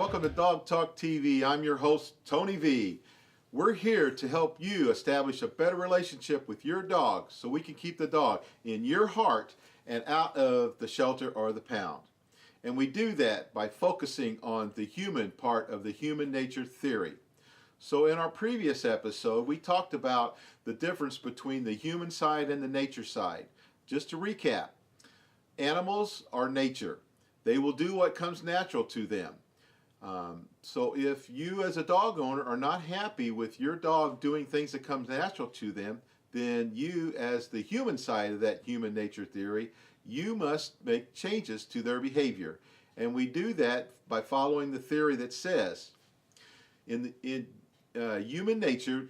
Welcome to Dog Talk TV. I'm your host, Tony V. We're here to help you establish a better relationship with your dog so we can keep the dog in your heart and out of the shelter or the pound. And we do that by focusing on the human part of the human nature theory. So in our previous episode, we talked about the difference between the human side and the nature side. Just to recap, animals are nature. They will do what comes natural to them. So if you as a dog owner are not happy with your dog doing things that comes natural to them, then you as the human side of that human nature theory, you must make changes to their behavior. And we do that by following the theory that says in human nature,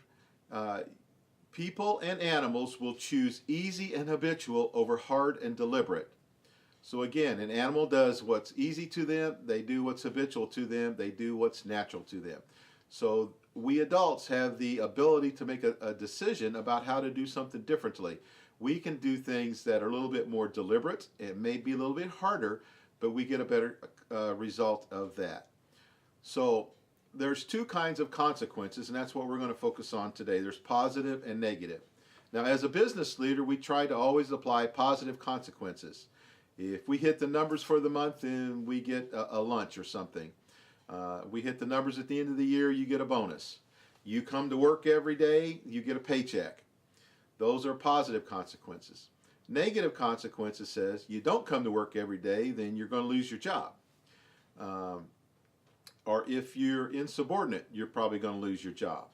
people and animals will choose easy and habitual over hard and deliberate. So again, an animal does what's easy to them, they do what's habitual to them, they do what's natural to them. So we adults have the ability to make a decision about how to do something differently. We can do things that are a little bit more deliberate, it may be a little bit harder, but we get a better result of that. So there's two kinds of consequences, and that's what we're going to focus on today. There's positive and negative. Now as a business leader, we try to always apply positive consequences. If we hit the numbers for the month, then we get a lunch or something. We hit the numbers at the end of the year, you get a bonus. You come to work every day, you get a paycheck. Those are positive consequences. Negative consequences says you don't come to work every day, then you're going to lose your job. Or if you're insubordinate, you're probably going to lose your job.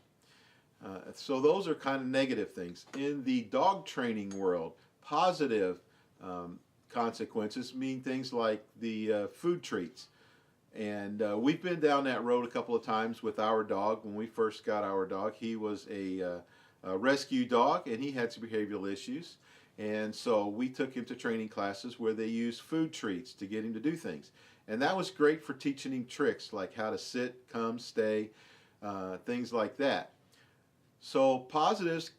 So those are kind of negative things. In the dog training world, positive consequences mean things like the food treats. And we've been down that road a couple of times with our dog. When we first got our dog, he was a rescue dog and he had some behavioral issues. And so we took him to training classes where they used food treats to get him to do things. And that was great for teaching him tricks like how to sit, come, stay, things like that. So positives,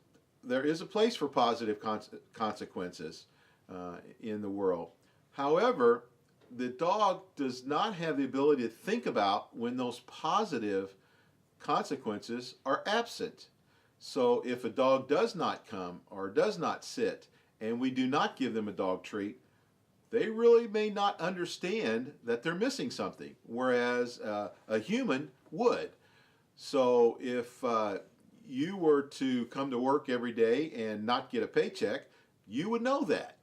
there is a place for positive consequences in the world. However, the dog does not have the ability to think about when those positive consequences are absent. So if a dog does not come or does not sit and we do not give them a dog treat, they really may not understand that they're missing something, whereas a human would. So if you were to come to work every day and not get a paycheck, you would know that.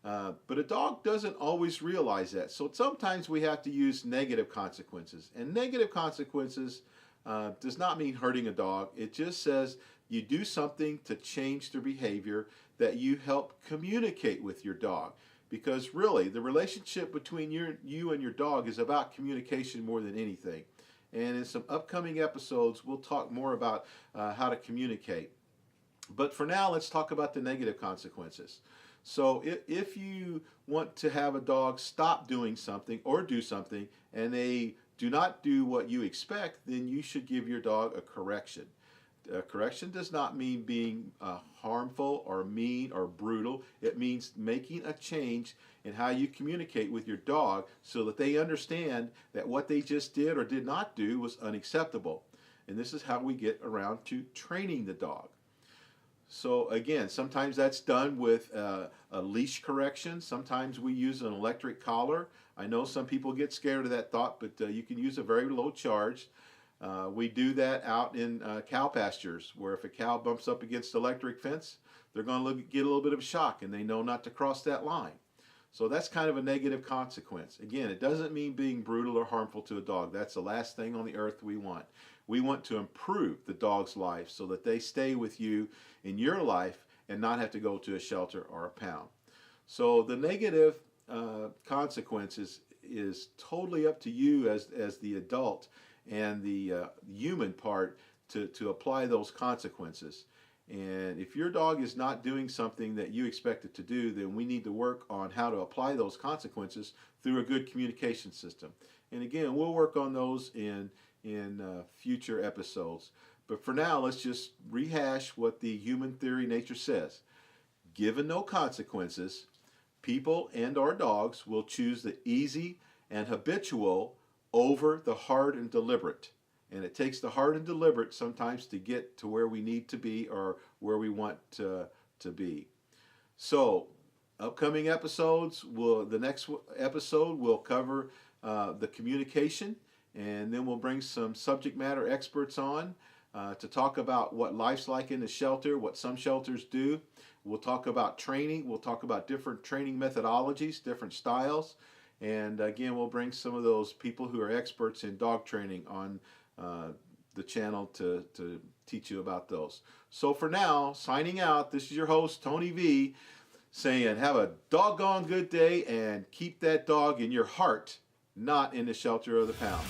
But a dog doesn't always realize that. So sometimes we have to use negative consequences. And negative consequences does not mean hurting a dog. It just says you do something to change their behavior, that you help communicate with your dog. Because really, the relationship between you and your dog is about communication more than anything. And in some upcoming episodes, we'll talk more about how to communicate. But for now, let's talk about the negative consequences. So if you want to have a dog stop doing something or do something and they do not do what you expect, then you should give your dog a correction. A correction does not mean being harmful or mean or brutal. It means making a change in how you communicate with your dog so that they understand that what they just did or did not do was unacceptable. And this is how we get around to training the dog. So again, sometimes that's done with a leash correction. Sometimes we use an electric collar. I know some people get scared of that thought, but you can use a very low charge. We do that out in cow pastures, where if a cow bumps up against the electric fence, they're going to get a little bit of a shock and they know not to cross that line. So that's kind of a negative consequence. Again, it doesn't mean being brutal or harmful to a dog. That's the last thing on the earth we want. We want to improve the dog's life so that they stay with you in your life and not have to go to a shelter or a pound. So the negative consequences is totally up to you as the adult and the human part to apply those consequences. And if your dog is not doing something that you expect it to do, then we need to work on how to apply those consequences through a good communication system. And again, we'll work on those in future episodes. But for now, let's just rehash what the human theory nature says. Given no consequences, people and our dogs will choose the easy and habitual over the hard and deliberate. And it takes the hard and deliberate sometimes to get to where we need to be or where we want to be. So, upcoming episodes, the next episode will cover the communication, and then we'll bring some subject matter experts on to talk about what life's like in the shelter, what some shelters do. We'll talk about training. We'll talk about different training methodologies, different styles. And again, we'll bring some of those people who are experts in dog training on the channel to teach you about those. So for now, signing out, this is your host, Tony V, saying have a doggone good day and keep that dog in your heart, not in the shelter of the pound.